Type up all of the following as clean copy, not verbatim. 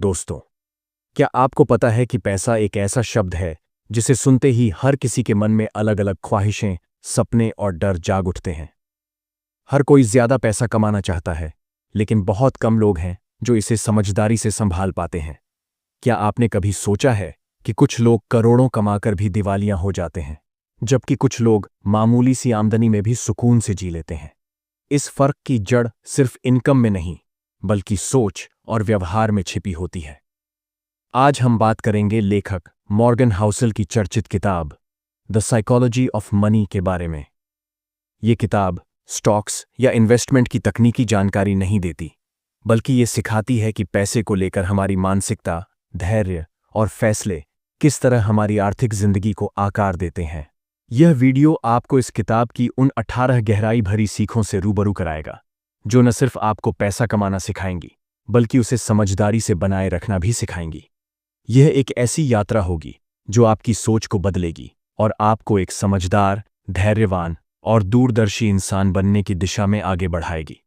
दोस्तों, क्या आपको पता है कि पैसा एक ऐसा शब्द है जिसे सुनते ही हर किसी के मन में अलग अलग ख्वाहिशें, सपने और डर जाग उठते हैं। हर कोई ज्यादा पैसा कमाना चाहता है, लेकिन बहुत कम लोग हैं जो इसे समझदारी से संभाल पाते हैं। क्या आपने कभी सोचा है कि कुछ लोग करोड़ों कमाकर भी दिवालिया हो जाते हैं, जबकि कुछ लोग मामूली सी आमदनी में भी सुकून से जी लेते हैं? इस फर्क की जड़ सिर्फ इनकम में नहीं, बल्कि सोच और व्यवहार में छिपी होती है। आज हम बात करेंगे लेखक मॉर्गन हाउसेल की चर्चित किताब द साइकोलॉजी ऑफ मनी के बारे में। ये किताब स्टॉक्स या इन्वेस्टमेंट की तकनीकी जानकारी नहीं देती, बल्कि ये सिखाती है कि पैसे को लेकर हमारी मानसिकता, धैर्य और फैसले किस तरह हमारी आर्थिक जिंदगी को आकार देते हैं। यह वीडियो आपको इस किताब की उन 18 गहराई भरी सीखों से रूबरू कराएगा, जो न सिर्फ आपको पैसा कमाना सिखाएंगी, बल्कि उसे समझदारी से बनाए रखना भी सिखाएंगी। यह एक ऐसी यात्रा होगी जो आपकी सोच को बदलेगी और आपको एक समझदार, धैर्यवान और दूरदर्शी इंसान बनने की दिशा में आगे बढ़ाएगी।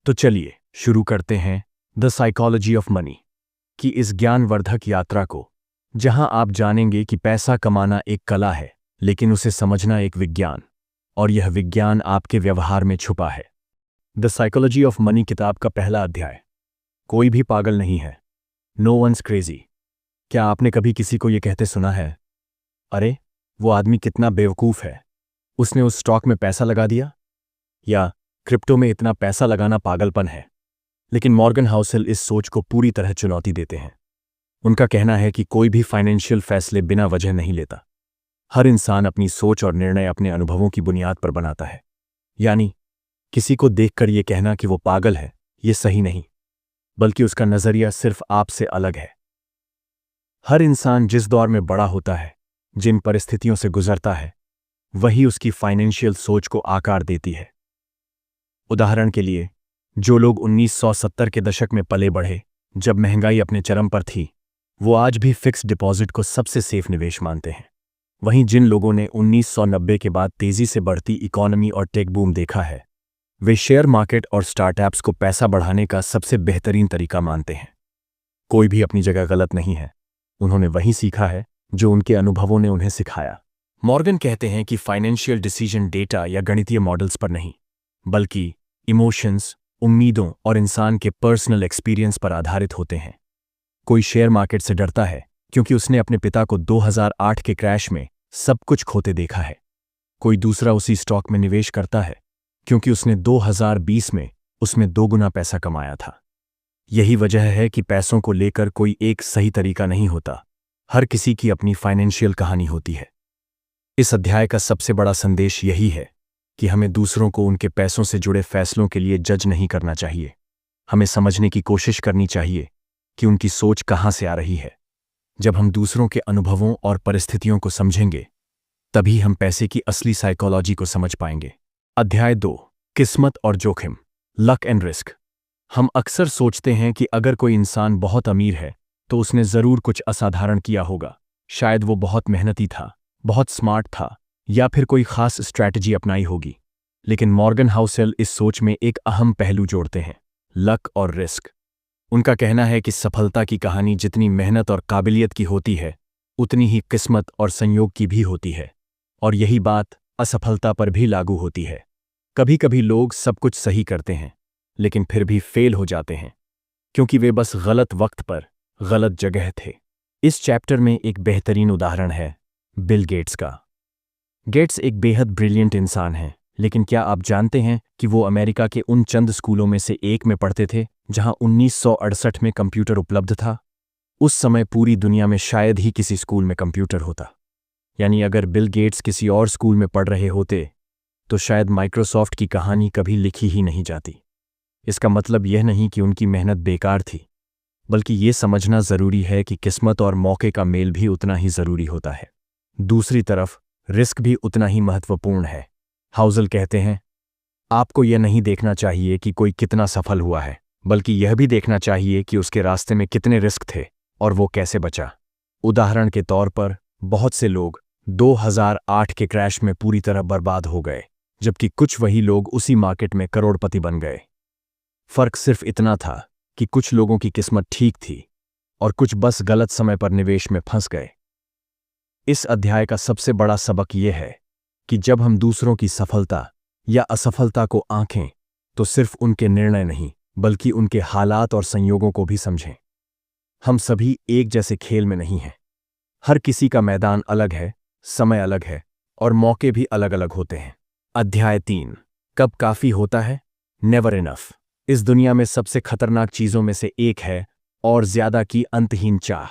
तो चलिए शुरू करते हैं द साइकोलॉजी ऑफ मनी की इस ज्ञानवर्धक यात्रा को, जहां आप जानेंगे कि पैसा कमाना एक कला है, लेकिन उसे समझना एक विज्ञान, और यह विज्ञान आपके व्यवहार में छुपा है। द साइकोलॉजी ऑफ मनी किताब का पहला अध्याय, कोई भी पागल नहीं है, नो वंस क्रेजी। क्या आपने कभी किसी को यह कहते सुना है, अरे वो आदमी कितना बेवकूफ है, उसने उस स्टॉक में पैसा लगा दिया, या क्रिप्टो में इतना पैसा लगाना पागलपन है? लेकिन मॉर्गन हाउसेल इस सोच को पूरी तरह चुनौती देते हैं। उनका कहना है कि कोई भी फाइनेंशियल फैसले बिना वजह नहीं लेता। हर इंसान अपनी सोच और निर्णय अपने अनुभवों की बुनियाद पर बनाता है। यानी किसी को देखकर यह कहना कि वो पागल है, ये सही नहीं, बल्कि उसका नजरिया सिर्फ आपसे अलग है। हर इंसान जिस दौर में बड़ा होता है, जिन परिस्थितियों से गुजरता है, वही उसकी फाइनेंशियल सोच को आकार देती है। उदाहरण के लिए, जो लोग 1970 के दशक में पले बढ़े, जब महंगाई अपने चरम पर थी, वो आज भी फिक्स डिपॉजिट को सबसे सेफ निवेश मानते हैं। वहीं जिन लोगों ने 1990 के बाद तेजी से बढ़ती इकोनॉमी और टेक बूम देखा है, वे शेयर मार्केट और स्टार्टअप्स को पैसा बढ़ाने का सबसे बेहतरीन तरीका मानते हैं। कोई भी अपनी जगह गलत नहीं है, उन्होंने वही सीखा है जो उनके अनुभवों ने उन्हें सिखाया। मॉर्गन कहते हैं कि फाइनेंशियल डिसीजन डेटा या गणितीय मॉडल्स पर नहीं, बल्कि इमोशंस, उम्मीदों और इंसान के पर्सनल एक्सपीरियंस पर आधारित होते हैं। कोई शेयर मार्केट से डरता है क्योंकि उसने अपने पिता को 2008 के क्रैश में सब कुछ खोते देखा है। कोई दूसरा उसी स्टॉक में निवेश करता है क्योंकि उसने 2020 में उसमें 2 गुना पैसा कमाया था। यही वजह है कि पैसों को लेकर कोई एक सही तरीका नहीं होता। हर किसी की अपनी फाइनेंशियल कहानी होती है। इस अध्याय का सबसे बड़ा संदेश यही है कि हमें दूसरों को उनके पैसों से जुड़े फैसलों के लिए जज नहीं करना चाहिए। हमें समझने की कोशिश करनी चाहिए कि उनकी सोच कहां से आ रही है। जब हम दूसरों के अनुभवों और परिस्थितियों को समझेंगे, तभी हम पैसे की असली साइकोलॉजी को समझ पाएंगे। अध्याय 2, किस्मत और जोखिम, लक एंड रिस्क। हम अक्सर सोचते हैं कि अगर कोई इंसान बहुत अमीर है तो उसने जरूर कुछ असाधारण किया होगा। शायद वो बहुत मेहनती था, बहुत स्मार्ट था, या फिर कोई खास स्ट्रैटेजी अपनाई होगी। लेकिन मॉर्गन हाउसेल इस सोच में एक अहम पहलू जोड़ते हैं, लक और रिस्क। उनका कहना है कि सफलता की कहानी जितनी मेहनत और काबिलियत की होती है, उतनी ही किस्मत और संयोग की भी होती है। और यही बात असफलता पर भी लागू होती है। कभी कभी लोग सब कुछ सही करते हैं, लेकिन फिर भी फेल हो जाते हैं, क्योंकि वे बस गलत वक्त पर गलत जगह थे। इस चैप्टर में एक बेहतरीन उदाहरण है बिल गेट्स का। गेट्स एक बेहद ब्रिलियंट इंसान हैं, लेकिन क्या आप जानते हैं कि वो अमेरिका के उन चंद स्कूलों में से एक में पढ़ते थे जहां 1968 में कंप्यूटर उपलब्ध था? उस समय पूरी दुनिया में शायद ही किसी स्कूल में कंप्यूटर होता। यानी अगर बिल गेट्स किसी और स्कूल में पढ़ रहे होते तो शायद माइक्रोसॉफ्ट की कहानी कभी लिखी ही नहीं जाती। इसका मतलब यह नहीं कि उनकी मेहनत बेकार थी, बल्कि ये समझना जरूरी है कि किस्मत और मौके का मेल भी उतना ही जरूरी होता है। दूसरी तरफ रिस्क भी उतना ही महत्वपूर्ण है। हाउसेल कहते हैं, आपको यह नहीं देखना चाहिए कि कोई कितना सफल हुआ है, बल्कि यह भी देखना चाहिए कि उसके रास्ते में कितने रिस्क थे और वो कैसे बचा। उदाहरण के तौर पर, बहुत से लोग 2008 के क्रैश में पूरी तरह बर्बाद हो गए, जबकि कुछ वही लोग उसी मार्केट में करोड़पति बन गए। फर्क सिर्फ इतना था कि कुछ लोगों की किस्मत ठीक थी और कुछ बस गलत समय पर निवेश में फंस गए। इस अध्याय का सबसे बड़ा सबक यह है कि जब हम दूसरों की सफलता या असफलता को आंकें तो सिर्फ उनके निर्णय नहीं बल्कि उनके हालात और संयोगों को भी समझें। हम सभी एक जैसे खेल में नहीं हैं। हर किसी का मैदान अलग है, समय अलग है और मौके भी अलग अलग होते हैं। अध्याय 3, कब काफी होता है? Never enough. इस दुनिया में सबसे खतरनाक चीजों में से एक है और ज्यादा की अंतहीन चाह।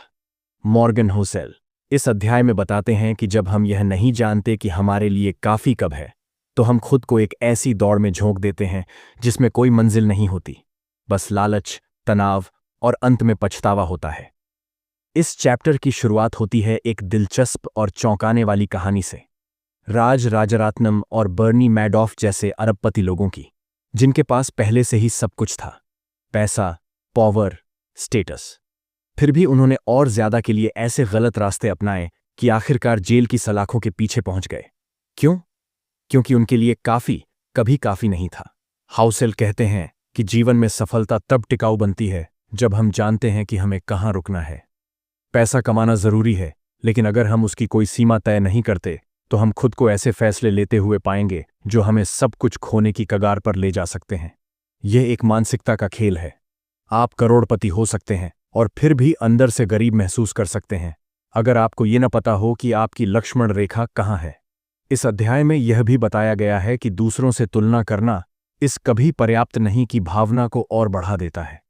मॉर्गन होसेल इस अध्याय में बताते हैं कि जब हम यह नहीं जानते कि हमारे लिए काफी कब है तो हम खुद को एक ऐसी दौड़ में झोंक देते हैं जिसमें कोई मंजिल नहीं होती, बस लालच, तनाव और अंत में पछतावा होता है। इस चैप्टर की शुरुआत होती है एक दिलचस्प और चौंकाने वाली कहानी से, राज राजारात्नम और बर्नी मैडॉफ जैसे अरबपति लोगों की, जिनके पास पहले से ही सब कुछ था, पैसा, पावर, स्टेटस। फिर भी उन्होंने और ज्यादा के लिए ऐसे गलत रास्ते अपनाए कि आखिरकार जेल की सलाखों के पीछे पहुंच गए। क्यों? क्योंकि उनके लिए काफी कभी काफी नहीं था। हाउसेल कहते हैं कि जीवन में सफलता तब टिकाऊ बनती है जब हम जानते हैं कि हमें कहाँ रुकना है। पैसा कमाना जरूरी है, लेकिन अगर हम उसकी कोई सीमा तय नहीं करते तो हम खुद को ऐसे फैसले लेते हुए पाएंगे जो हमें सब कुछ खोने की कगार पर ले जा सकते हैं। यह एक मानसिकता का खेल है। आप करोड़पति हो सकते हैं और फिर भी अंदर से गरीब महसूस कर सकते हैं अगर आपको ये न पता हो कि आपकी लक्ष्मण रेखा कहाँ है। इस अध्याय में यह भी बताया गया है कि दूसरों से तुलना करना इस कभी पर्याप्त नहीं की भावना को और बढ़ा देता है।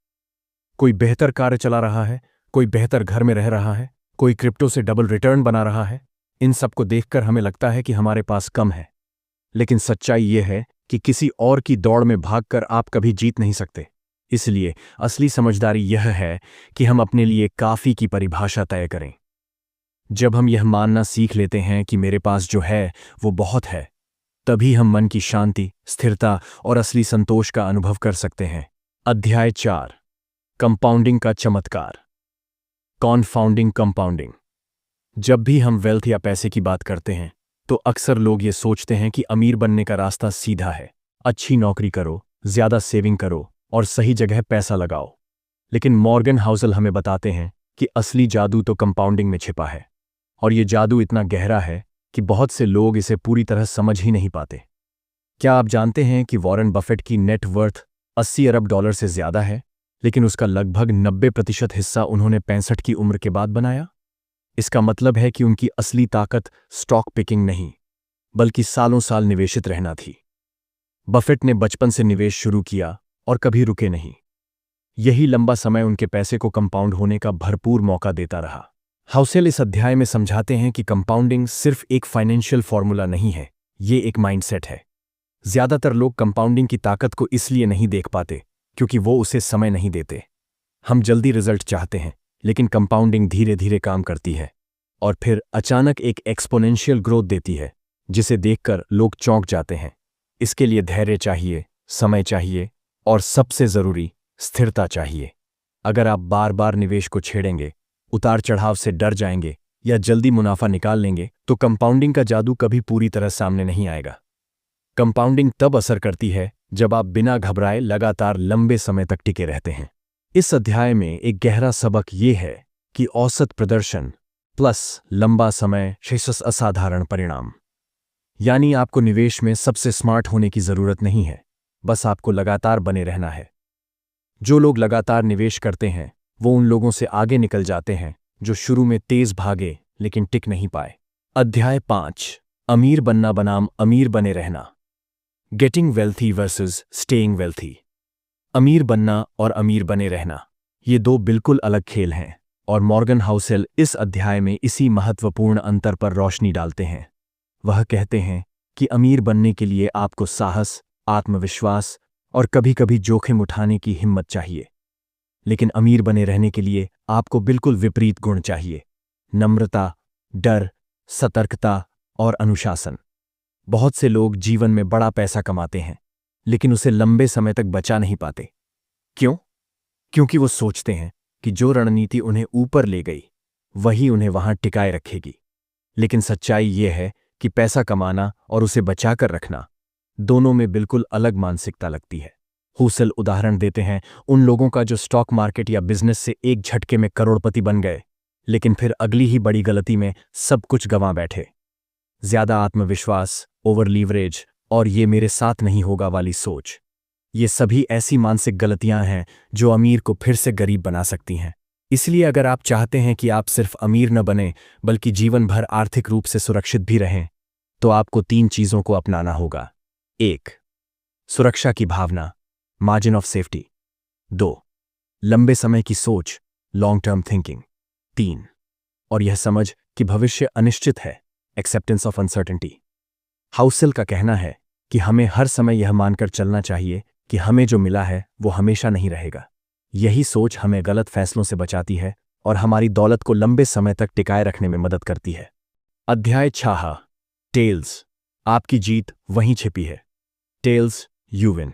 कोई बेहतर कार्य चला रहा है, कोई बेहतर घर में रह रहा है, कोई क्रिप्टो से डबल रिटर्न बना रहा है। इन सबको देखकर हमें लगता है कि हमारे पास कम है, लेकिन सच्चाई यह है कि किसी और की दौड़ में भागकर आप कभी जीत नहीं सकते। इसलिए असली समझदारी यह है कि हम अपने लिए काफी की परिभाषा तय करें। जब हम यह मानना सीख लेते हैं कि मेरे पास जो है वो बहुत है, तभी हम मन की शांति, स्थिरता और असली संतोष का अनुभव कर सकते हैं। अध्याय 4, कंपाउंडिंग का चमत्कार। कॉन्फाउंडिंग कंपाउंडिंग। जब भी हम वेल्थ या पैसे की बात करते हैं तो अक्सर लोग ये सोचते हैं कि अमीर बनने का रास्ता सीधा है, अच्छी नौकरी करो, ज्यादा सेविंग करो और सही जगह पैसा लगाओ। लेकिन मॉर्गन हाउसेल हमें बताते हैं कि असली जादू तो कंपाउंडिंग में छिपा है, और ये जादू इतना गहरा है कि बहुत से लोग इसे पूरी तरह समझ ही नहीं पाते। क्या आप जानते हैं कि वॉरेन बफेट की नेट वर्थ 80 अरब डॉलर से ज्यादा है, लेकिन उसका लगभग 90% हिस्सा उन्होंने 65 की उम्र के बाद बनाया? इसका मतलब है कि उनकी असली ताकत स्टॉक पिकिंग नहीं, बल्कि सालों साल निवेशित रहना थी। बफेट ने बचपन से निवेश शुरू किया और कभी रुके नहीं। यही लंबा समय उनके पैसे को कंपाउंड होने का भरपूर मौका देता रहा। हाउसेल इस अध्याय में समझाते हैं कि कंपाउंडिंग सिर्फ एक फाइनेंशियल फॉर्मूला नहीं है, ये एक माइंडसेट है। ज्यादातर लोग कंपाउंडिंग की ताकत को इसलिए नहीं देख पाते क्योंकि वो उसे समय नहीं देते। हम जल्दी रिजल्ट चाहते हैं, लेकिन कंपाउंडिंग धीरे धीरे काम करती है और फिर अचानक एक एक्सपोनेंशियल ग्रोथ देती है, जिसे देखकर लोग चौंक जाते हैं। इसके लिए धैर्य चाहिए, समय चाहिए और सबसे जरूरी स्थिरता चाहिए। अगर आप बार बार निवेश को छेड़ेंगे, उतार चढ़ाव से डर जाएंगे या जल्दी मुनाफा निकाल लेंगे तो कंपाउंडिंग का जादू कभी पूरी तरह सामने नहीं आएगा। कंपाउंडिंग तब असर करती है जब आप बिना घबराए लगातार लंबे समय तक टिके रहते हैं। इस अध्याय में एक गहरा सबक ये है कि औसत प्रदर्शन प्लस लंबा समय शेषस असाधारण परिणाम। यानी आपको निवेश में सबसे स्मार्ट होने की जरूरत नहीं है, बस आपको लगातार बने रहना है। जो लोग लगातार निवेश करते हैं वो उन लोगों से आगे निकल जाते हैं जो शुरू में तेज भागे लेकिन टिक नहीं पाए। अध्याय 5, अमीर बनना बनाम अमीर बने रहना। Getting wealthy versus staying wealthy. अमीर बनना और अमीर बने रहना, ये दो बिल्कुल अलग खेल हैं, और मॉर्गन हाउसेल इस अध्याय में इसी महत्वपूर्ण अंतर पर रोशनी डालते हैं। वह कहते हैं कि अमीर बनने के लिए आपको साहस, आत्मविश्वास और कभी-कभी जोखिम उठाने की हिम्मत चाहिए, लेकिन अमीर बने रहने के लिए आपको बिल्कुल विपरीत गुण चाहिए: नम्रता, डर, सतर्कता और अनुशासन। बहुत से लोग जीवन में बड़ा पैसा कमाते हैं लेकिन उसे लंबे समय तक बचा नहीं पाते। क्यों? क्योंकि वो सोचते हैं कि जो रणनीति उन्हें ऊपर ले गई वही उन्हें वहां टिकाए रखेगी। लेकिन सच्चाई ये है कि पैसा कमाना और उसे बचाकर रखना दोनों में बिल्कुल अलग मानसिकता लगती है। हूसल उदाहरण देते हैं उन लोगों का जो स्टॉक मार्केट या बिजनेस से एक झटके में करोड़पति बन गए, लेकिन फिर अगली ही बड़ी गलती में सब कुछ गंवा बैठे। ज्यादा आत्मविश्वास, ओवर लीवरेज और ये मेरे साथ नहीं होगा वाली सोच, ये सभी ऐसी मानसिक गलतियां हैं जो अमीर को फिर से गरीब बना सकती हैं। इसलिए अगर आप चाहते हैं कि आप सिर्फ अमीर न बने बल्कि जीवन भर आर्थिक रूप से सुरक्षित भी रहें, तो आपको 3 चीजों को अपनाना होगा। 1. सुरक्षा की भावना, मार्जिन ऑफ सेफ्टी। 2. लंबे समय की सोच, लॉन्ग टर्म थिंकिंग। 3. और यह समझ कि भविष्य अनिश्चित है, एक्सेप्टेंस ऑफ अनसर्टेनिटी। हाउसेल का कहना है कि हमें हर समय यह मानकर चलना चाहिए कि हमें जो मिला है वो हमेशा नहीं रहेगा। यही सोच हमें गलत फैसलों से बचाती है और हमारी दौलत को लंबे समय तक टिकाए रखने में मदद करती है। अध्याय 6, टेल्स, आपकी जीत वहीं छिपी है। Tails, you win.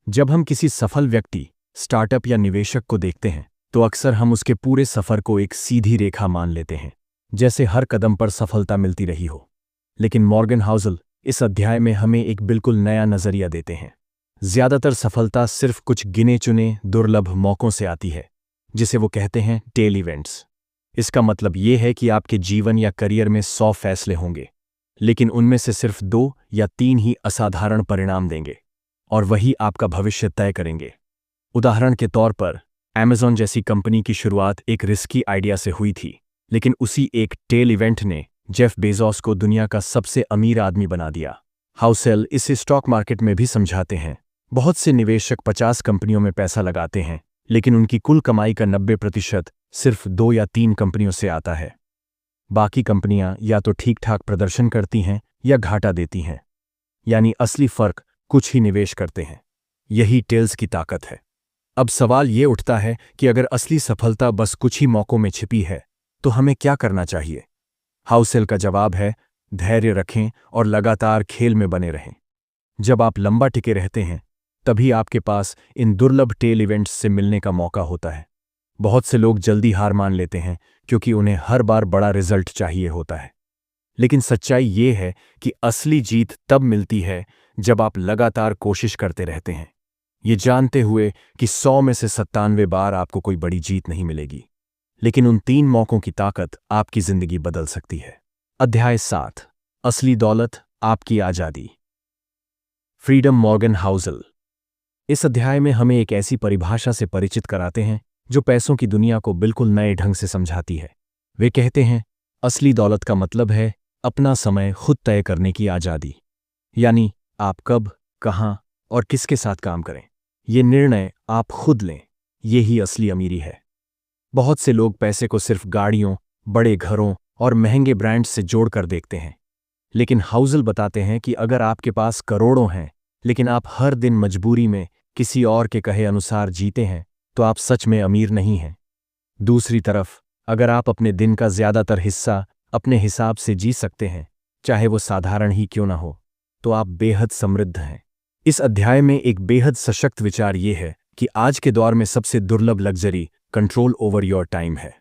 जब हम किसी सफल व्यक्ति, स्टार्टअप या निवेशक को देखते हैं तो अक्सर हम उसके पूरे सफर को एक सीधी रेखा मान लेते हैं, जैसे हर कदम पर सफलता मिलती रही हो। लेकिन मॉर्गन हाउसल इस अध्याय में हमें एक बिल्कुल नया नजरिया देते हैं। ज्यादातर सफलता सिर्फ कुछ गिने चुने दुर्लभ मौकों से आती है, जिसे वो कहते हैं टेल इवेंट्स। इसका मतलब ये है कि आपके जीवन या करियर में 100 फैसले होंगे, लेकिन उनमें से सिर्फ 2 या 3 ही असाधारण परिणाम देंगे और वही आपका भविष्य तय करेंगे। उदाहरण के तौर पर अमेज़न जैसी कंपनी की शुरुआत एक रिस्की आइडिया से हुई थी, लेकिन उसी एक टेल इवेंट ने जेफ बेजोस को दुनिया का सबसे अमीर आदमी बना दिया। हाउसेल इसे स्टॉक मार्केट में भी समझाते हैं। बहुत से निवेशक 50 कंपनियों में पैसा लगाते हैं, लेकिन उनकी कुल कमाई का 90% सिर्फ 2 या 3 कंपनियों से आता है। बाकी कंपनियां या तो ठीक ठाक प्रदर्शन करती हैं या घाटा देती हैं, यानी असली फर्क कुछ ही निवेश करते हैं। यही टेल्स की ताकत है। अब सवाल ये उठता है कि अगर असली सफलता बस कुछ ही मौकों में छिपी है तो हमें क्या करना चाहिए? हाउसेल का जवाब है, धैर्य रखें और लगातार खेल में बने रहें। जब आप लंबा टिके रहते हैं तभी आपके पास इन दुर्लभ टेल इवेंट्स से मिलने का मौका होता है। बहुत से लोग जल्दी हार मान लेते हैं क्योंकि उन्हें हर बार बड़ा रिजल्ट चाहिए होता है, लेकिन सच्चाई ये है कि असली जीत तब मिलती है जब आप लगातार कोशिश करते रहते हैं, ये जानते हुए कि 100 में से 97 बार आपको कोई बड़ी जीत नहीं मिलेगी, लेकिन उन 3 मौकों की ताकत आपकी जिंदगी बदल सकती है। अध्याय 7, असली दौलत, आपकी आजादी। Freedom, Morgan Housel. इस अध्याय में हमें एक ऐसी परिभाषा से परिचित कराते हैं जो पैसों की दुनिया को बिल्कुल नए ढंग से समझाती है। वे कहते हैं, असली दौलत का मतलब है अपना समय खुद तय करने की आजादी, यानी आप कब, कहां और किसके साथ काम करें, ये निर्णय आप खुद लें। ये ही असली अमीरी है। बहुत से लोग पैसे को सिर्फ गाड़ियों, बड़े घरों और महंगे ब्रांड्स से जोड़कर देखते हैं, लेकिन हाउसल बताते हैं कि अगर आपके पास करोड़ों हैं लेकिन आप हर दिन मजबूरी में किसी और के कहे अनुसार जीते हैं, तो आप सच में अमीर नहीं हैं। दूसरी तरफ, अगर आप अपने दिन का ज्यादातर हिस्सा अपने हिसाब से जी सकते हैं, चाहे वो साधारण ही क्यों ना हो, तो आप बेहद समृद्ध हैं। इस अध्याय में एक बेहद सशक्त विचार ये है कि आज के दौर में सबसे दुर्लभ luxury control over your time है,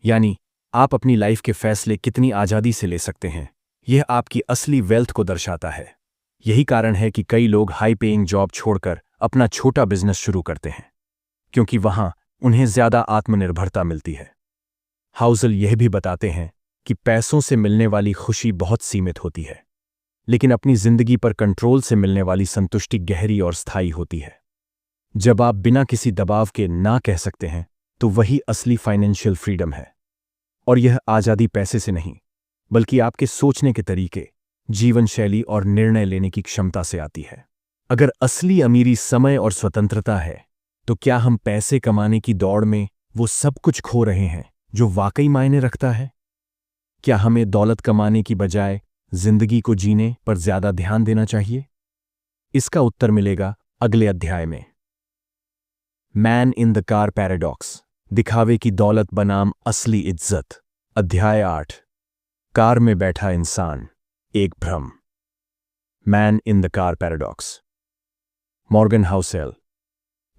यानी आप अपनी लाइफ के फैसले कितनी आज़ादी से ले सकते हैं। यह आपकी असली वेल्थ को दर्शाता है। यही कारण है कि कई लोग हाई पेइंग जॉब छोड़कर अपना छोटा बिजनेस शुरू करते हैं, क्योंकि वहां उन्हें ज्यादा आत्मनिर्भरता मिलती है। हाउसल यह भी बताते हैं कि पैसों से मिलने वाली खुशी बहुत सीमित होती है, लेकिन अपनी जिंदगी पर कंट्रोल से मिलने वाली संतुष्टि गहरी और स्थायी होती है। जब आप बिना किसी दबाव के ना कह सकते हैं, तो वही असली फाइनेंशियल फ्रीडम है। और यह आज़ादी पैसे से नहीं, बल्कि आपके सोचने के तरीके, जीवन शैली और निर्णय लेने की क्षमता से आती है। अगर असली अमीरी समय और स्वतंत्रता है, तो क्या हम पैसे कमाने की दौड़ में वो सब कुछ खो रहे हैं जो वाकई मायने रखता है? क्या हमें दौलत कमाने की बजाय जिंदगी को जीने पर ज्यादा ध्यान देना चाहिए? इसका उत्तर मिलेगा अगले अध्याय में। Man in the car paradox, दिखावे की दौलत बनाम असली इज्जत। अध्याय 8, कार में बैठा इंसान, एक भ्रम। Man in the car paradox. Morgan Housel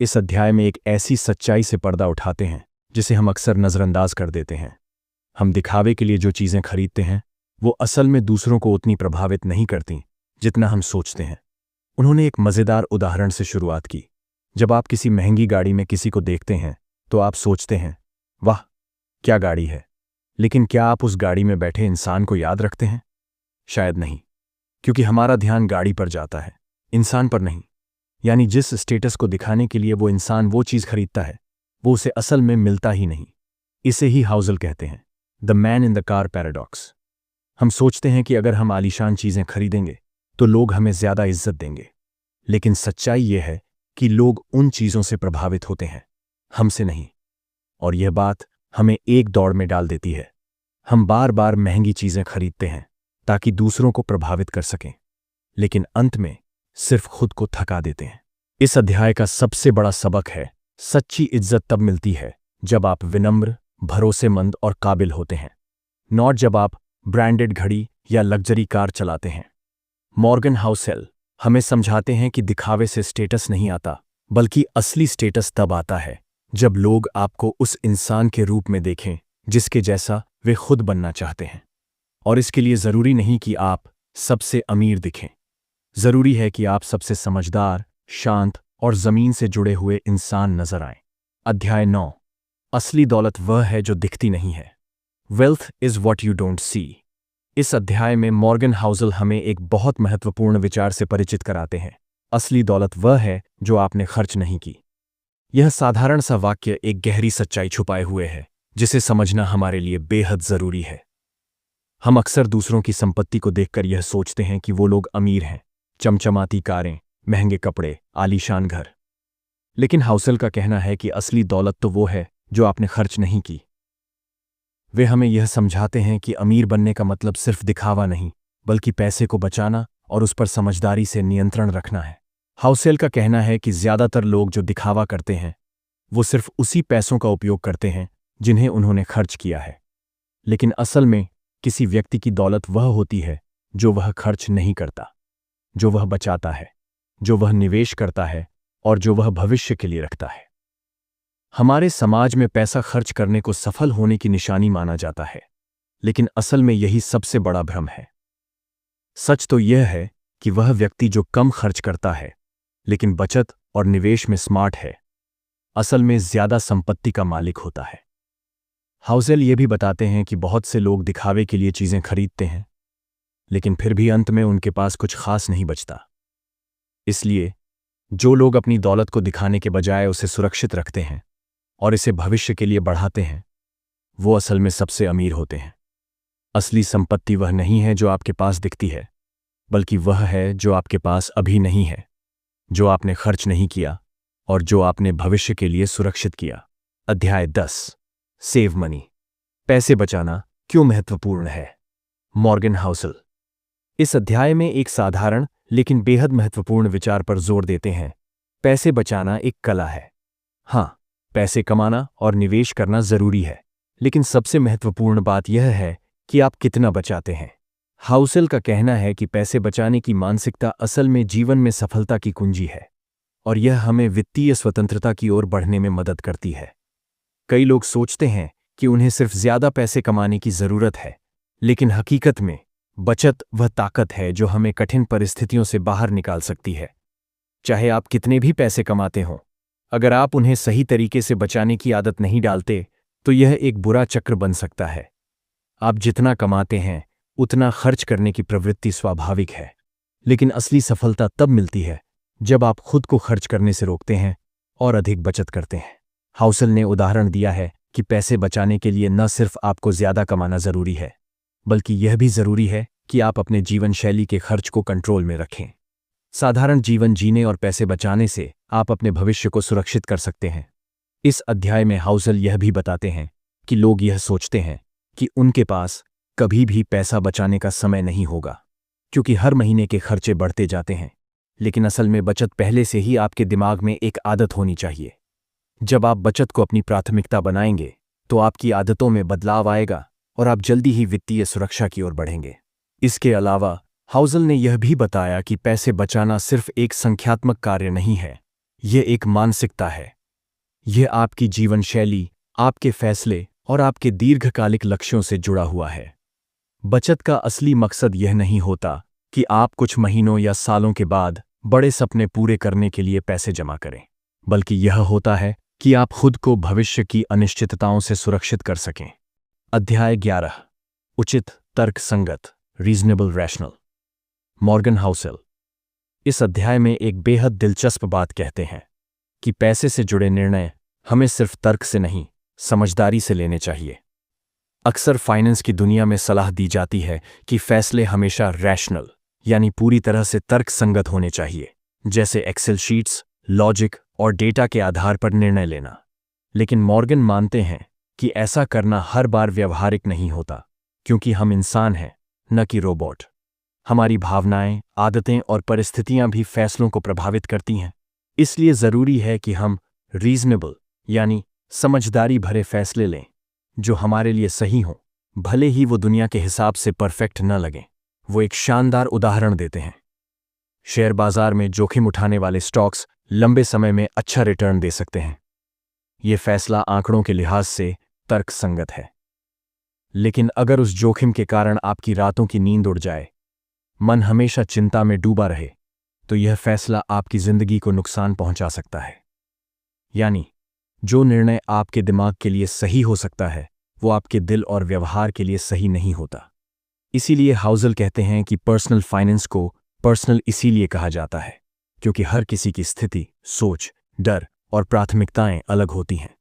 इस अध्याय में एक ऐसी सच्चाई से पर्दा उठाते हैं जिसे हम अक्सर नजरअंदाज कर देते हैं। हम दिखावे के लिए जो चीजें खरीदते हैं वो असल में दूसरों को उतनी प्रभावित नहीं करती जितना हम सोचते हैं। उन्होंने एक मजेदार उदाहरण से शुरुआत की। जब आप किसी महंगी गाड़ी में किसी को देखते हैं तो आप सोचते हैं, वाह क्या गाड़ी है। लेकिन क्या आप उस गाड़ी में बैठे इंसान को याद रखते हैं? शायद नहीं, क्योंकि हमारा ध्यान गाड़ी पर जाता है, इंसान पर नहीं। यानी जिस स्टेटस को दिखाने के लिए वो इंसान वो चीज़ खरीदता है, वो उसे असल में मिलता ही नहीं। इसे ही हाउसल कहते हैं, the man in the car paradox. हम सोचते हैं कि अगर हम आलीशान चीज़ें खरीदेंगे तो लोग हमें ज़्यादा इज्जत देंगे, लेकिन सच्चाई ये है कि लोग उन चीज़ों से प्रभावित होते हैं, हमसे नहीं। और यह बात हमें एक दौड़ में डाल देती है। हम बार बार महंगी चीज़ें खरीदते हैं ताकि दूसरों को प्रभावित कर सकें, लेकिन अंत में सिर्फ खुद को थका देते हैं। इस अध्याय का सबसे बड़ा सबक है, सच्ची इज्जत तब मिलती है जब आप विनम्र, भरोसेमंद और काबिल होते हैं, नॉट जब आप ब्रांडेड घड़ी या लग्जरी कार चलाते हैं। मॉर्गन हाउसेल हमें समझाते हैं कि दिखावे से स्टेटस नहीं आता, बल्कि असली स्टेटस तब आता है जब लोग आपको उस इंसान के रूप में देखें जिसके जैसा वे खुद बनना चाहते हैं। और इसके लिए ज़रूरी नहीं कि आप सबसे अमीर दिखें, ज़रूरी है कि आप सबसे समझदार, शांत और ज़मीन से जुड़े हुए इंसान नजर आएं। अध्याय 9, असली दौलत वह है जो दिखती नहीं है। Wealth is what you don't see. इस अध्याय में मॉर्गन हाउसेल हमें एक बहुत महत्वपूर्ण विचार से परिचित कराते हैं, असली दौलत वह है जो आपने खर्च नहीं की। यह साधारण सा वाक्य एक गहरी सच्चाई छुपाए हुए है जिसे समझना हमारे लिए बेहद ज़रूरी है। हम अक्सर दूसरों की संपत्ति को देखकर यह सोचते हैं कि वो लोग अमीर हैं, चमचमाती कारें, महंगे कपड़े, आलीशान घर। लेकिन हाउसेल का कहना है कि असली दौलत तो वो है जो आपने खर्च नहीं की। वे हमें यह समझाते हैं कि अमीर बनने का मतलब सिर्फ दिखावा नहीं, बल्कि पैसे को बचाना और उस पर समझदारी से नियंत्रण रखना है। हाउसेल का कहना है कि ज़्यादातर लोग जो दिखावा करते हैं वो सिर्फ उसी पैसों का उपयोग करते हैं जिन्हें उन्होंने खर्च किया है। लेकिन असल में किसी व्यक्ति की दौलत वह होती है जो वह खर्च नहीं करता, जो वह बचाता है, जो वह निवेश करता है और जो वह भविष्य के लिए रखता है। हमारे समाज में पैसा खर्च करने को सफल होने की निशानी माना जाता है, लेकिन असल में यही सबसे बड़ा भ्रम है। सच तो यह है कि वह व्यक्ति जो कम खर्च करता है लेकिन बचत और निवेश में स्मार्ट है, असल में ज्यादा संपत्ति का मालिक होता है। हाउसेल ये भी बताते हैं कि बहुत से लोग दिखावे के लिए चीजें खरीदते हैं, लेकिन फिर भी अंत में उनके पास कुछ खास नहीं बचता। इसलिए जो लोग अपनी दौलत को दिखाने के बजाय उसे सुरक्षित रखते हैं और इसे भविष्य के लिए बढ़ाते हैं, वो असल में सबसे अमीर होते हैं। असली संपत्ति वह नहीं है जो आपके पास दिखती है, बल्कि वह है जो आपके पास अभी नहीं है, जो आपने खर्च नहीं किया और जो आपने भविष्य के लिए सुरक्षित किया। अध्याय 10, सेव मनी। पैसे बचाना क्यों महत्वपूर्ण है? मॉर्गन हाउसेल इस अध्याय में एक साधारण लेकिन बेहद महत्वपूर्ण विचार पर जोर देते हैं। पैसे बचाना एक कला है। हाँ, पैसे कमाना और निवेश करना जरूरी है, लेकिन सबसे महत्वपूर्ण बात यह है कि आप कितना बचाते हैं। हाउसेल का कहना है कि पैसे बचाने की मानसिकता असल में जीवन में सफलता की कुंजी है और यह हमें वित्तीय स्वतंत्रता की ओर बढ़ने में मदद करती है। कई लोग सोचते हैं कि उन्हें सिर्फ ज्यादा पैसे कमाने की जरूरत है, लेकिन हकीकत में बचत वह ताकत है जो हमें कठिन परिस्थितियों से बाहर निकाल सकती है। चाहे आप कितने भी पैसे कमाते हों, अगर आप उन्हें सही तरीके से बचाने की आदत नहीं डालते तो यह एक बुरा चक्र बन सकता है। आप जितना कमाते हैं उतना खर्च करने की प्रवृत्ति स्वाभाविक है, लेकिन असली सफलता तब मिलती है जब आप खुद को खर्च करने से रोकते हैं और अधिक बचत करते हैं। हाउसेल ने उदाहरण दिया है कि पैसे बचाने के लिए न सिर्फ आपको ज्यादा कमाना जरूरी है, बल्कि यह भी जरूरी है कि आप अपने जीवन शैली के खर्च को कंट्रोल में रखें। साधारण जीवन जीने और पैसे बचाने से आप अपने भविष्य को सुरक्षित कर सकते हैं। इस अध्याय में हाउसेल यह भी बताते हैं कि लोग यह सोचते हैं कि उनके पास कभी भी पैसा बचाने का समय नहीं होगा, क्योंकि हर महीने के खर्चे बढ़ते जाते हैं। लेकिन असल में बचत पहले से ही आपके दिमाग में एक आदत होनी चाहिए। जब आप बचत को अपनी प्राथमिकता बनाएंगे तो आपकी आदतों में बदलाव आएगा और आप जल्दी ही वित्तीय सुरक्षा की ओर बढ़ेंगे। इसके अलावा हाउसेल ने यह भी बताया कि पैसे बचाना सिर्फ एक संख्यात्मक कार्य नहीं है, यह एक मानसिकता है। यह आपकी जीवन शैली, आपके फैसले और आपके दीर्घकालिक लक्ष्यों से जुड़ा हुआ है। बचत का असली मकसद यह नहीं होता कि आप कुछ महीनों या सालों के बाद बड़े सपने पूरे करने के लिए पैसे जमा करें। बल्कि यह होता है कि आप खुद को भविष्य की अनिश्चितताओं से सुरक्षित कर सकें। अध्याय 11। उचित, तर्क संगत, रीजनेबल, रैशनल। मॉर्गन हाउसेल इस अध्याय में एक बेहद दिलचस्प बात कहते हैं कि पैसे से जुड़े निर्णय हमें सिर्फ तर्क से नहीं, समझदारी से लेने चाहिए। अक्सर फाइनेंस की दुनिया में सलाह दी जाती है कि फैसले हमेशा रैशनल यानी पूरी तरह से तर्क संगत होने चाहिए, जैसे एक्सेल शीट्स, लॉजिक और डेटा के आधार पर निर्णय लेना। लेकिन मॉर्गन मानते हैं कि ऐसा करना हर बार व्यवहारिक नहीं होता, क्योंकि हम इंसान हैं, न कि रोबोट। हमारी भावनाएं, आदतें और परिस्थितियां भी फैसलों को प्रभावित करती हैं। इसलिए जरूरी है कि हम रीजनेबल यानी समझदारी भरे फैसले लें, जो हमारे लिए सही हों, भले ही वो दुनिया के हिसाब से परफेक्ट न लगें। वो एक शानदार उदाहरण देते हैं। शेयर बाजार में जोखिम उठाने वाले स्टॉक्स लंबे समय में अच्छा रिटर्न दे सकते हैं। ये फैसला आंकड़ों के लिहाज से तर्कसंगत है। लेकिन अगर उस जोखिम के कारण आपकी रातों की नींद उड़ जाए, मन हमेशा चिंता में डूबा रहे, तो यह फैसला आपकी जिंदगी को नुकसान पहुंचा सकता है। यानी जो निर्णय आपके दिमाग के लिए सही हो सकता है, वो आपके दिल और व्यवहार के लिए सही नहीं होता। इसीलिए हाउसेल कहते हैं कि पर्सनल फाइनेंस को पर्सनल इसीलिए कहा जाता है क्योंकि हर किसी की स्थिति, सोच, डर और प्राथमिकताएं अलग होती हैं।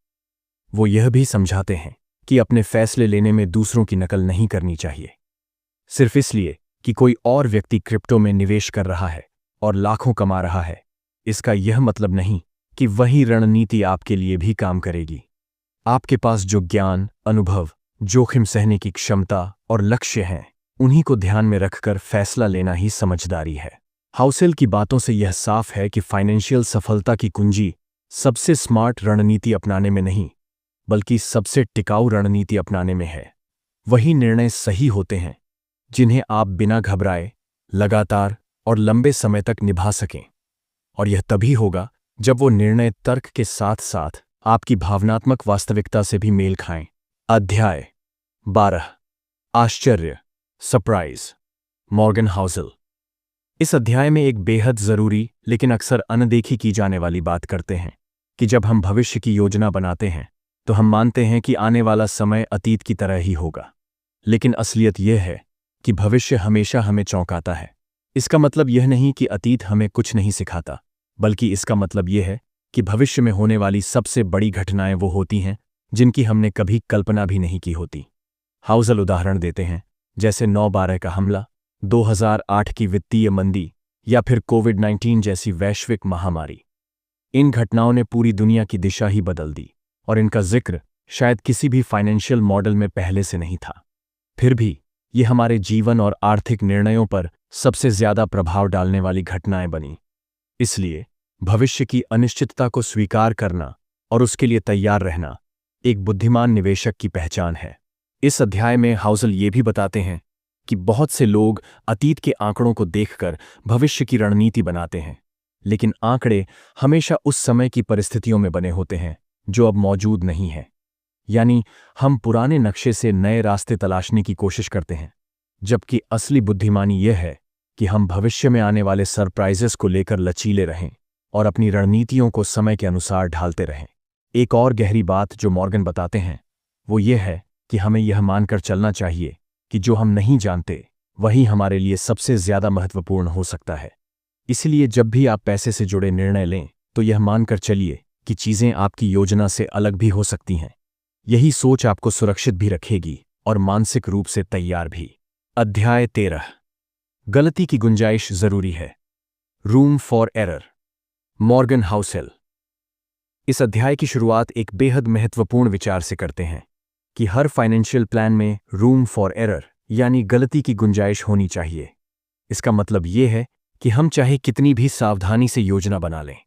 वो यह भी समझाते हैं कि अपने फैसले लेने में दूसरों की नकल नहीं करनी चाहिए। सिर्फ इसलिए कि कोई और व्यक्ति क्रिप्टो में निवेश कर रहा है और लाखों कमा रहा है, इसका यह मतलब नहीं कि वही रणनीति आपके लिए भी काम करेगी। आपके पास जो ज्ञान, अनुभव, जोखिम सहने की क्षमता और लक्ष्य हैं, उन्हीं को ध्यान में रखकर फैसला लेना ही समझदारी है। हाउसेल की बातों से यह साफ है कि फाइनेंशियल सफलता की कुंजी सबसे स्मार्ट रणनीति अपनाने में नहीं, बल्कि सबसे टिकाऊ रणनीति अपनाने में है। वही निर्णय सही होते हैं जिन्हें आप बिना घबराए, लगातार और लंबे समय तक निभा सकें। और यह तभी होगा जब वो निर्णय तर्क के साथ साथ आपकी भावनात्मक वास्तविकता से भी मेल खाएं। अध्याय 12। आश्चर्य, सरप्राइज, मॉर्गन हाउसेल इस अध्याय में एक बेहद जरूरी लेकिन अक्सर अनदेखी की जाने वाली बात करते हैं कि जब हम भविष्य की योजना बनाते हैं तो हम मानते हैं कि आने वाला समय अतीत की तरह ही होगा। लेकिन असलियत यह है कि भविष्य हमेशा हमें चौंकाता है। इसका मतलब यह नहीं कि अतीत हमें कुछ नहीं सिखाता, बल्कि इसका मतलब यह है कि भविष्य में होने वाली सबसे बड़ी घटनाएं वो होती हैं जिनकी हमने कभी कल्पना भी नहीं की होती। हाउसेल उदाहरण देते हैं, जैसे 9/12 का हमला, 2008 की वित्तीय मंदी या फिर कोविड-19 जैसी वैश्विक महामारी। इन घटनाओं ने पूरी दुनिया की दिशा ही बदल दी और इनका जिक्र शायद किसी भी फाइनेंशियल मॉडल में पहले से नहीं था। फिर भी ये हमारे जीवन और आर्थिक निर्णयों पर सबसे ज्यादा प्रभाव डालने वाली घटनाएं बनी। इसलिए भविष्य की अनिश्चितता को स्वीकार करना और उसके लिए तैयार रहना एक बुद्धिमान निवेशक की पहचान है। इस अध्याय में हाउसेल ये भी बताते हैं कि बहुत से लोग अतीत के आंकड़ों को देखकर भविष्य की रणनीति बनाते हैं, लेकिन आंकड़े हमेशा उस समय की परिस्थितियों में बने होते हैं जो अब मौजूद नहीं है। यानी हम पुराने नक्शे से नए रास्ते तलाशने की कोशिश करते हैं, जबकि असली बुद्धिमानी यह है कि हम भविष्य में आने वाले सरप्राइजेस को लेकर लचीले रहें और अपनी रणनीतियों को समय के अनुसार ढालते रहें। एक और गहरी बात जो मॉर्गन बताते हैं वो ये है कि हमें यह मानकर चलना चाहिए कि जो हम नहीं जानते वही हमारे लिए सबसे ज्यादा महत्वपूर्ण हो सकता है। इसलिए जब भी आप पैसे से जुड़े निर्णय लें तो यह मानकर चलिए कि चीजें आपकी योजना से अलग भी हो सकती हैं। यही सोच आपको सुरक्षित भी रखेगी और मानसिक रूप से तैयार भी। अध्याय 13। गलती की गुंजाइश जरूरी है, room for error, Morgan Housel इस अध्याय की शुरुआत एक बेहद महत्वपूर्ण विचार से करते हैं कि हर फाइनेंशियल प्लान में रूम फॉर एरर यानी गलती की गुंजाइश होनी चाहिए। इसका मतलब यह है कि हम चाहे कितनी भी सावधानी से योजना बना लें,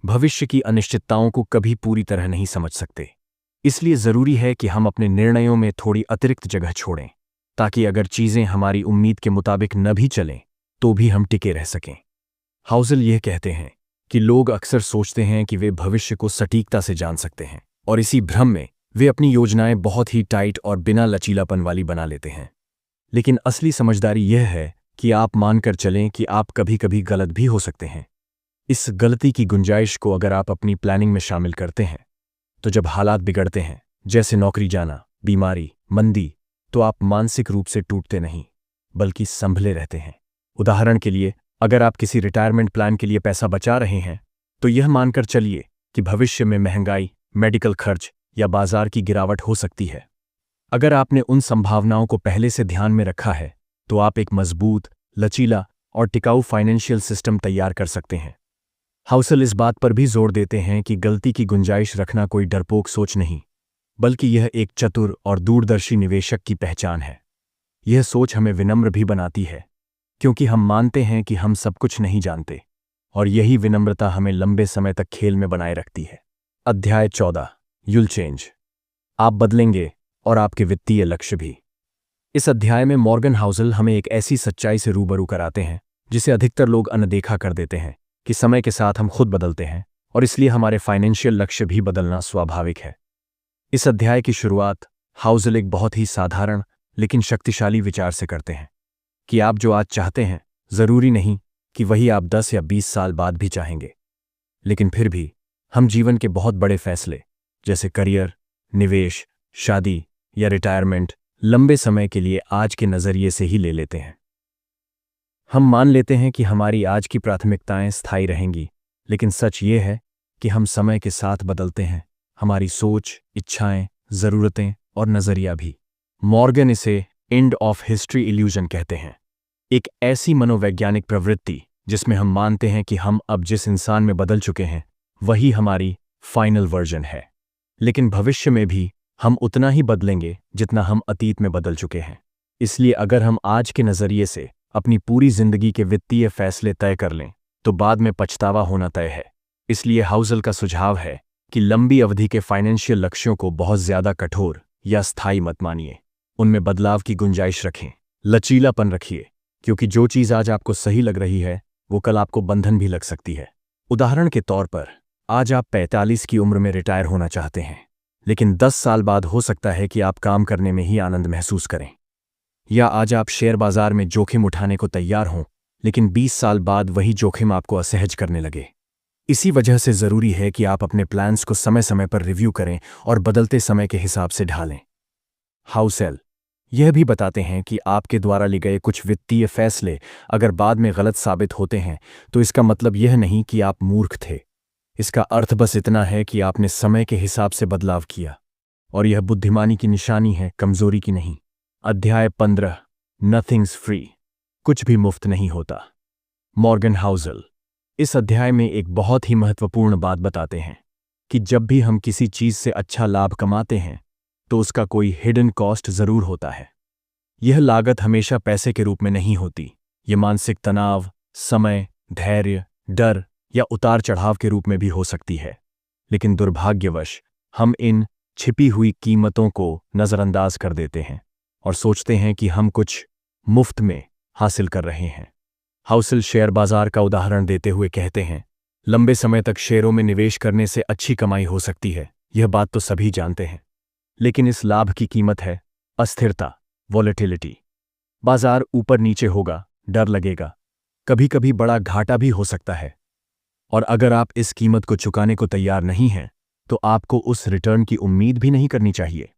भविष्य की अनिश्चितताओं को कभी पूरी तरह नहीं समझ सकते। इसलिए जरूरी है कि हम अपने निर्णयों में थोड़ी अतिरिक्त जगह छोड़ें, ताकि अगर चीजें हमारी उम्मीद के मुताबिक न भी चलें तो भी हम टिके रह सकें। हाउसेल यह कहते हैं कि लोग अक्सर सोचते हैं कि वे भविष्य को सटीकता से जान सकते हैं और इसी भ्रम में वे अपनी योजनाएं बहुत ही टाइट और बिना लचीलापन वाली बना लेते हैं। लेकिन असली समझदारी यह है कि आप मानकर चलें कि आप कभी कभी गलत भी हो सकते हैं। इस गलती की गुंजाइश को अगर आप अपनी प्लानिंग में शामिल करते हैं तो जब हालात बिगड़ते हैं, जैसे नौकरी जाना, बीमारी, मंदी, तो आप मानसिक रूप से टूटते नहीं बल्कि संभले रहते हैं। उदाहरण के लिए, अगर आप किसी रिटायरमेंट प्लान के लिए पैसा बचा रहे हैं तो यह मानकर चलिए कि भविष्य में महंगाई, मेडिकल खर्च या बाजार की गिरावट हो सकती है। अगर आपने उन संभावनाओं को पहले से ध्यान में रखा है तो आप एक मजबूत, लचीला और टिकाऊ फाइनेंशियल सिस्टम तैयार कर सकते हैं। हाउसल इस बात पर भी जोर देते हैं कि गलती की गुंजाइश रखना कोई डरपोक सोच नहीं, बल्कि यह एक चतुर और दूरदर्शी निवेशक की पहचान है। यह सोच हमें विनम्र भी बनाती है, क्योंकि हम मानते हैं कि हम सब कुछ नहीं जानते, और यही विनम्रता हमें लंबे समय तक खेल में बनाए रखती है। अध्याय 14, यूल चेंज। आप बदलेंगे और आपके वित्तीय लक्ष्य भी। इस अध्याय में मॉर्गन हाउसल हमें एक ऐसी सच्चाई से रूबरू कराते हैं जिसे अधिकतर लोग अनदेखा कर देते हैं, कि समय के साथ हम खुद बदलते हैं और इसलिए हमारे फाइनेंशियल लक्ष्य भी बदलना स्वाभाविक है। इस अध्याय की शुरुआत हाउसल एक बहुत ही साधारण लेकिन शक्तिशाली विचार से करते हैं कि आप जो आज चाहते हैं जरूरी नहीं कि वही आप 10 या 20 साल बाद भी चाहेंगे। लेकिन फिर भी हम जीवन के बहुत बड़े फैसले जैसे करियर, निवेश, शादी या रिटायरमेंट लंबे समय के लिए आज के नजरिए से ही ले लेते हैं। हम मान लेते हैं कि हमारी आज की प्राथमिकताएं स्थायी रहेंगी, लेकिन सच ये है कि हम समय के साथ बदलते हैं, हमारी सोच, इच्छाएं, जरूरतें और नजरिया भी। मॉर्गन इसे एंड ऑफ हिस्ट्री इल्यूजन कहते हैं, एक ऐसी मनोवैज्ञानिक प्रवृत्ति जिसमें हम मानते हैं कि हम अब जिस इंसान में बदल चुके हैं वही हमारी फाइनल वर्जन है, लेकिन भविष्य में भी हम उतना ही बदलेंगे जितना हम अतीत में बदल चुके हैं। इसलिए अगर हम आज के नजरिए से अपनी पूरी जिंदगी के वित्तीय फैसले तय कर लें तो बाद में पछतावा होना तय है। इसलिए हाउसल का सुझाव है कि लंबी अवधि के फाइनेंशियल लक्ष्यों को बहुत ज्यादा कठोर या स्थायी मत मानिए, उनमें बदलाव की गुंजाइश रखें, लचीलापन रखिए, क्योंकि जो चीज आज आपको सही लग रही है वो कल आपको बंधन भी लग सकती है। उदाहरण के तौर पर, आज आप 45 की उम्र में रिटायर होना चाहते हैं, लेकिन 10 साल बाद हो सकता है कि आप काम करने में ही आनंद महसूस करें। या आज आप शेयर बाजार में जोखिम उठाने को तैयार हों, लेकिन 20 साल बाद वही जोखिम आपको असहज करने लगे। इसी वजह से जरूरी है कि आप अपने प्लान्स को समय समय पर रिव्यू करें और बदलते समय के हिसाब से ढालें। हाउसल यह भी बताते हैं कि आपके द्वारा लिए गए कुछ वित्तीय फैसले अगर बाद में गलत साबित होते हैं तो इसका मतलब यह नहीं कि आप मूर्ख थे। इसका अर्थ बस इतना है कि आपने समय के हिसाब से बदलाव किया, और यह बुद्धिमानी की निशानी है, कमजोरी की नहीं। अध्याय 15, नथिंग्स फ्री। कुछ भी मुफ्त नहीं होता। मॉर्गन हाउसल इस अध्याय में एक बहुत ही महत्वपूर्ण बात बताते हैं कि जब भी हम किसी चीज से अच्छा लाभ कमाते हैं तो उसका कोई हिडन कॉस्ट जरूर होता है। यह लागत हमेशा पैसे के रूप में नहीं होती, यह मानसिक तनाव, समय, धैर्य, डर या उतार चढ़ाव के रूप में भी हो सकती है। लेकिन दुर्भाग्यवश हम इन छिपी हुई कीमतों को नजरअंदाज कर देते हैं और सोचते हैं कि हम कुछ मुफ्त में हासिल कर रहे हैं। हाउसल शेयर बाजार का उदाहरण देते हुए कहते हैं, लंबे समय तक शेयरों में निवेश करने से अच्छी कमाई हो सकती है, यह बात तो सभी जानते हैं, लेकिन इस लाभ की कीमत है अस्थिरता, वॉलेटिलिटी। बाजार ऊपर नीचे होगा, डर लगेगा, कभी कभी बड़ा घाटा भी हो सकता है, और अगर आप इस कीमत को चुकाने को तैयार नहीं हैं तो आपको उस रिटर्न की उम्मीद भी नहीं करनी चाहिए।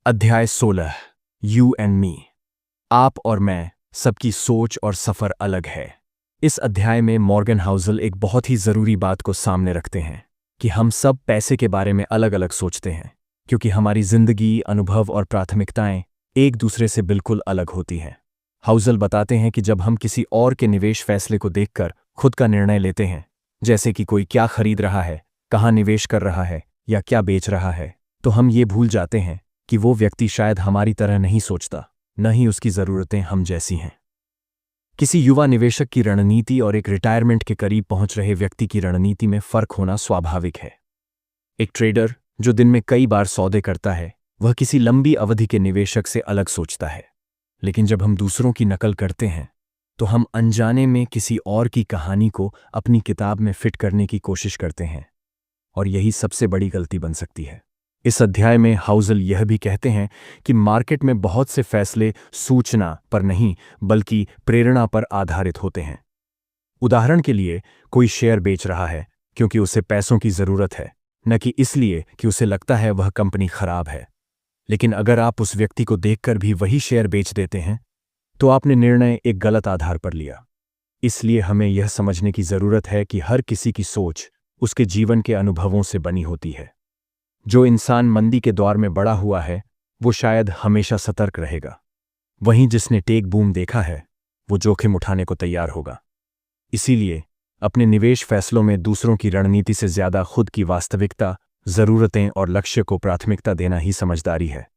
अध्याय 16, यू एंड मी। आप और मैं, सबकी सोच और सफर अलग है। इस अध्याय में मॉर्गन हाउसल एक बहुत ही जरूरी बात को सामने रखते हैं कि हम सब पैसे के बारे में अलग अलग सोचते हैं, क्योंकि हमारी जिंदगी, अनुभव और प्राथमिकताएं एक दूसरे से बिल्कुल अलग होती हैं। हाउसल बताते हैं कि जब हम किसी और के निवेश फैसले को देखकर खुद का निर्णय लेते हैं, जैसे कि कोई क्या खरीद रहा है, कहाँ निवेश कर रहा है या क्या बेच रहा है, तो हम ये भूल जाते हैं कि वो व्यक्ति शायद हमारी तरह नहीं सोचता, न ही उसकी जरूरतें हम जैसी हैं। किसी युवा निवेशक की रणनीति और एक रिटायरमेंट के करीब पहुंच रहे व्यक्ति की रणनीति में फर्क होना स्वाभाविक है। एक ट्रेडर जो दिन में कई बार सौदे करता है, वह किसी लंबी अवधि के निवेशक से अलग सोचता है। लेकिन जब हम दूसरों की नकल करते हैं तो हम अनजाने में किसी और की कहानी को अपनी किताब में फिट करने की कोशिश करते हैं, और यही सबसे बड़ी गलती बन सकती है। इस अध्याय में हाउसल यह भी कहते हैं कि मार्केट में बहुत से फैसले सूचना पर नहीं बल्कि प्रेरणा पर आधारित होते हैं। उदाहरण के लिए, कोई शेयर बेच रहा है क्योंकि उसे पैसों की जरूरत है, न कि इसलिए कि उसे लगता है वह कंपनी खराब है। लेकिन अगर आप उस व्यक्ति को देखकर भी वही शेयर बेच देते हैं, तो आपने निर्णय एक गलत आधार पर लिया। इसलिए हमें यह समझने की जरूरत है कि हर किसी की सोच उसके जीवन के अनुभवों से बनी होती है। जो इंसान मंदी के दौर में बड़ा हुआ है, वो शायद हमेशा सतर्क रहेगा। वहीं जिसने टेक बूम देखा है, वो जोखिम उठाने को तैयार होगा। इसीलिए अपने निवेश फैसलों में दूसरों की रणनीति से ज्यादा खुद की वास्तविकता, जरूरतें और लक्ष्य को प्राथमिकता देना ही समझदारी है।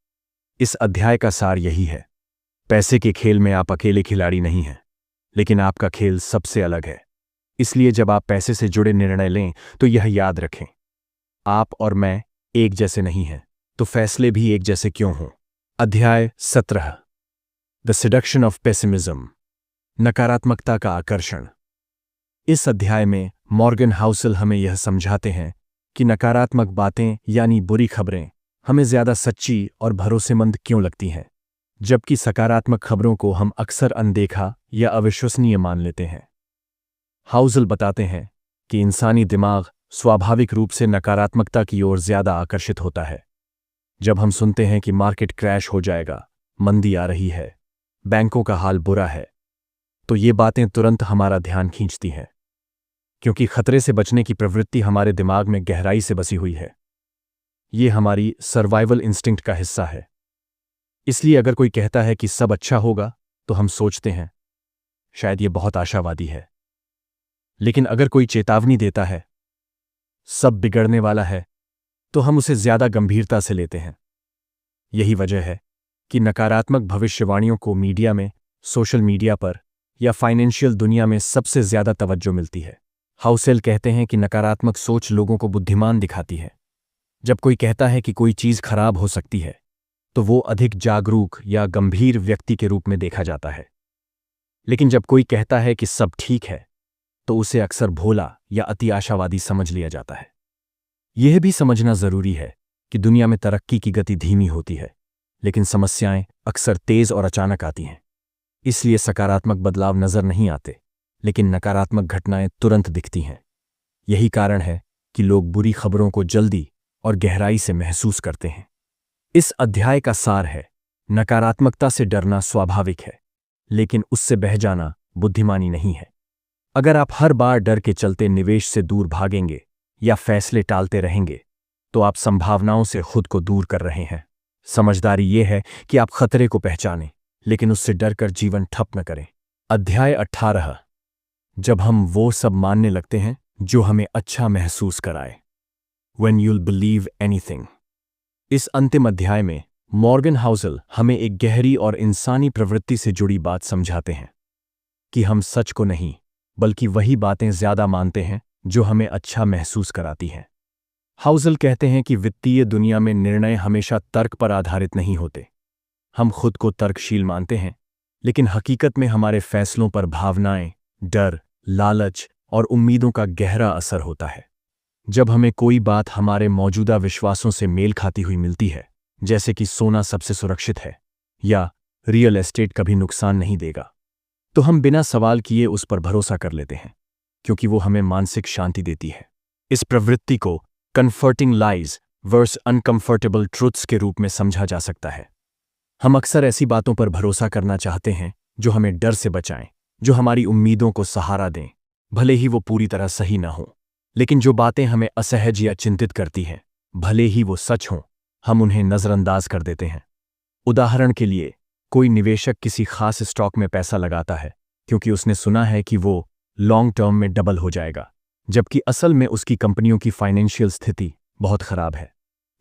इस अध्याय का सार यही है: पैसे के खेल में आप अकेले खिलाड़ी नहीं हैं, लेकिन आपका खेल सबसे अलग है। इसलिए जब आप पैसे से जुड़े निर्णय लें, तो यह याद रखें, आप और मैं एक जैसे नहीं हैं, तो फैसले भी एक जैसे क्यों हों। अध्याय 17, द सेडक्शन ऑफ पेसिमिज्म, नकारात्मकता का आकर्षण। इस अध्याय में मॉर्गन हाउसेल हमें यह समझाते हैं कि नकारात्मक बातें यानी बुरी खबरें हमें ज्यादा सच्ची और भरोसेमंद क्यों लगती हैं, जबकि सकारात्मक खबरों को हम अक्सर अनदेखा या अविश्वसनीय मान लेते हैं। हाउसेल बताते हैं कि इंसानी दिमाग स्वाभाविक रूप से नकारात्मकता की ओर ज्यादा आकर्षित होता है। जब हम सुनते हैं कि मार्केट क्रैश हो जाएगा, मंदी आ रही है, बैंकों का हाल बुरा है, तो ये बातें तुरंत हमारा ध्यान खींचती हैं, क्योंकि खतरे से बचने की प्रवृत्ति हमारे दिमाग में गहराई से बसी हुई है। ये हमारी सर्वाइवल इंस्टिंक्ट का हिस्सा है। इसलिए अगर कोई कहता है कि सब अच्छा होगा, तो हम सोचते हैं शायद ये बहुत आशावादी है। लेकिन अगर कोई चेतावनी देता है सब बिगड़ने वाला है, तो हम उसे ज्यादा गंभीरता से लेते हैं। यही वजह है कि नकारात्मक भविष्यवाणियों को मीडिया में, सोशल मीडिया पर या फाइनेंशियल दुनिया में सबसे ज्यादा तवज्जो मिलती है। हाउसेल कहते हैं कि नकारात्मक सोच लोगों को बुद्धिमान दिखाती है। जब कोई कहता है कि कोई चीज खराब हो सकती है, तो वो अधिक जागरूक या गंभीर व्यक्ति के रूप में देखा जाता है। लेकिन जब कोई कहता है कि सब ठीक है, तो उसे अक्सर भोला या अति आशावादी समझ लिया जाता है। यह भी समझना जरूरी है कि दुनिया में तरक्की की गति धीमी होती है, लेकिन समस्याएं अक्सर तेज और अचानक आती हैं। इसलिए सकारात्मक बदलाव नजर नहीं आते, लेकिन नकारात्मक घटनाएं तुरंत दिखती हैं। यही कारण है कि लोग बुरी खबरों को जल्दी और गहराई से महसूस करते हैं। इस अध्याय का सार है: नकारात्मकता से डरना स्वाभाविक है, लेकिन उससे बह जाना बुद्धिमानी नहीं है। अगर आप हर बार डर के चलते निवेश से दूर भागेंगे या फैसले टालते रहेंगे, तो आप संभावनाओं से खुद को दूर कर रहे हैं। समझदारी यह है कि आप खतरे को पहचानें, लेकिन उससे डरकर जीवन ठप न करें। अध्याय 18, जब हम वो सब मानने लगते हैं जो हमें अच्छा महसूस कराए, When you'll believe anything। इस अंतिम अध्याय में मॉर्गन हाउसेल हमें एक गहरी और इंसानी प्रवृत्ति से जुड़ी बात समझाते हैं कि हम सच को नहीं, बल्कि वही बातें ज्यादा मानते हैं जो हमें अच्छा महसूस कराती हैं। हाउसेल कहते हैं कि वित्तीय दुनिया में निर्णय हमेशा तर्क पर आधारित नहीं होते। हम खुद को तर्कशील मानते हैं, लेकिन हकीकत में हमारे फैसलों पर भावनाएं, डर, लालच और उम्मीदों का गहरा असर होता है। जब हमें कोई बात हमारे मौजूदा विश्वासों से मेल खाती हुई मिलती है, जैसे कि सोना सबसे सुरक्षित है या रियल एस्टेट कभी नुकसान नहीं देगा, तो हम बिना सवाल किए उस पर भरोसा कर लेते हैं, क्योंकि वो हमें मानसिक शांति देती है। इस प्रवृत्ति को comforting lies versus uncomfortable truths के रूप में समझा जा सकता है। हम अक्सर ऐसी बातों पर भरोसा करना चाहते हैं जो हमें डर से बचाएं, जो हमारी उम्मीदों को सहारा दें, भले ही वो पूरी तरह सही ना हो। लेकिन जो बातें हमें असहज या चिंतित करती हैं, भले ही वो सच हों, हम उन्हें नजरअंदाज कर देते हैं। उदाहरण के लिए, कोई निवेशक किसी खास स्टॉक में पैसा लगाता है क्योंकि उसने सुना है कि वो लॉन्ग टर्म में डबल हो जाएगा, जबकि असल में उसकी कंपनियों की फाइनेंशियल स्थिति बहुत खराब है।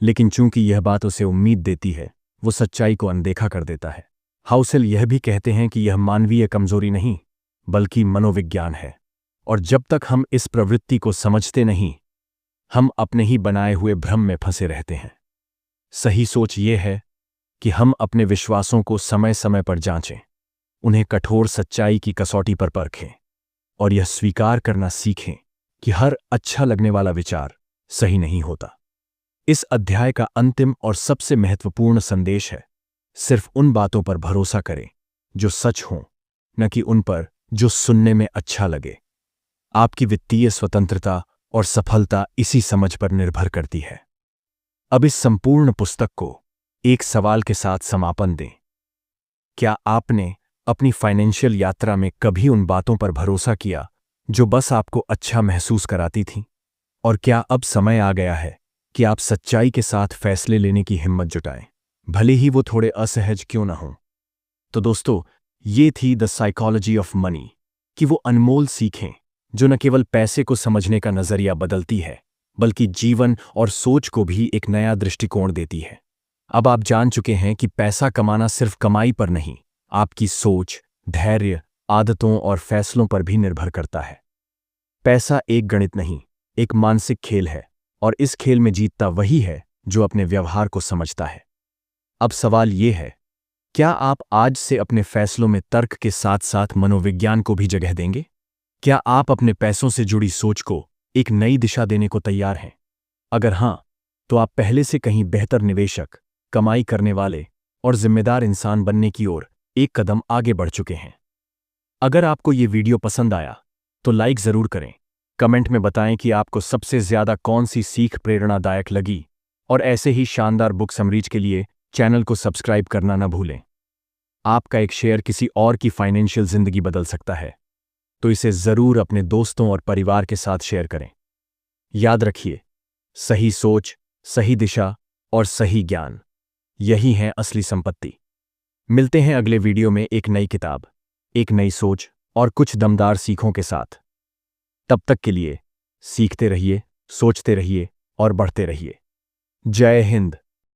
लेकिन चूंकि यह बात उसे उम्मीद देती है, वो सच्चाई को अनदेखा कर देता है। हाउसेल यह भी कहते हैं कि यह मानवीय कमजोरी नहीं, बल्कि मनोविज्ञान है, और जब तक हम इस प्रवृत्ति को समझते नहीं, हम अपने ही बनाए हुए भ्रम में फंसे रहते हैं। सही सोच ये है कि हम अपने विश्वासों को समय समय पर जांचें, उन्हें कठोर सच्चाई की कसौटी पर परखें और यह स्वीकार करना सीखें कि हर अच्छा लगने वाला विचार सही नहीं होता। इस अध्याय का अंतिम और सबसे महत्वपूर्ण संदेश है: सिर्फ उन बातों पर भरोसा करें जो सच हों, न कि उन पर जो सुनने में अच्छा लगे। आपकी वित्तीय स्वतंत्रता और सफलता इसी समझ पर निर्भर करती है। अब इस संपूर्ण पुस्तक को एक सवाल के साथ समापन दें। क्या आपने अपनी फाइनेंशियल यात्रा में कभी उन बातों पर भरोसा किया जो बस आपको अच्छा महसूस कराती थीं? और क्या अब समय आ गया है कि आप सच्चाई के साथ फैसले लेने की हिम्मत जुटाएं, भले ही वो थोड़े असहज क्यों ना हों? तो दोस्तों, ये थी द साइकोलॉजी ऑफ मनी कि वो अनमोल सीखें जो न केवल पैसे को समझने का नजरिया बदलती है, बल्कि जीवन और सोच को भी एक नया दृष्टिकोण देती है। अब आप जान चुके हैं कि पैसा कमाना सिर्फ कमाई पर नहीं, आपकी सोच, धैर्य, आदतों और फैसलों पर भी निर्भर करता है। पैसा एक गणित नहीं, एक मानसिक खेल है, और इस खेल में जीतता वही है जो अपने व्यवहार को समझता है। अब सवाल ये है, क्या आप आज से अपने फैसलों में तर्क के साथ साथ मनोविज्ञान को भी जगह देंगे? क्या आप अपने पैसों से जुड़ी सोच को एक नई दिशा देने को तैयार हैं? अगर हां, तो आप पहले से कहीं बेहतर निवेशक, कमाई करने वाले और जिम्मेदार इंसान बनने की ओर एक कदम आगे बढ़ चुके हैं। अगर आपको ये वीडियो पसंद आया तो लाइक जरूर करें, कमेंट में बताएं कि आपको सबसे ज्यादा कौन सी सीख प्रेरणादायक लगी, और ऐसे ही शानदार बुक समरीज के लिए चैनल को सब्सक्राइब करना न भूलें। आपका एक शेयर किसी और की फाइनेंशियल जिंदगी बदल सकता है, तो इसे जरूर अपने दोस्तों और परिवार के साथ शेयर करें। याद रखिए, सही सोच, सही दिशा और सही ज्ञान, यही है असली संपत्ति। मिलते हैं अगले वीडियो में एक नई किताब, एक नई सोच और कुछ दमदार सीखों के साथ। तब तक के लिए सीखते रहिए, सोचते रहिए और बढ़ते रहिए। जय हिंद।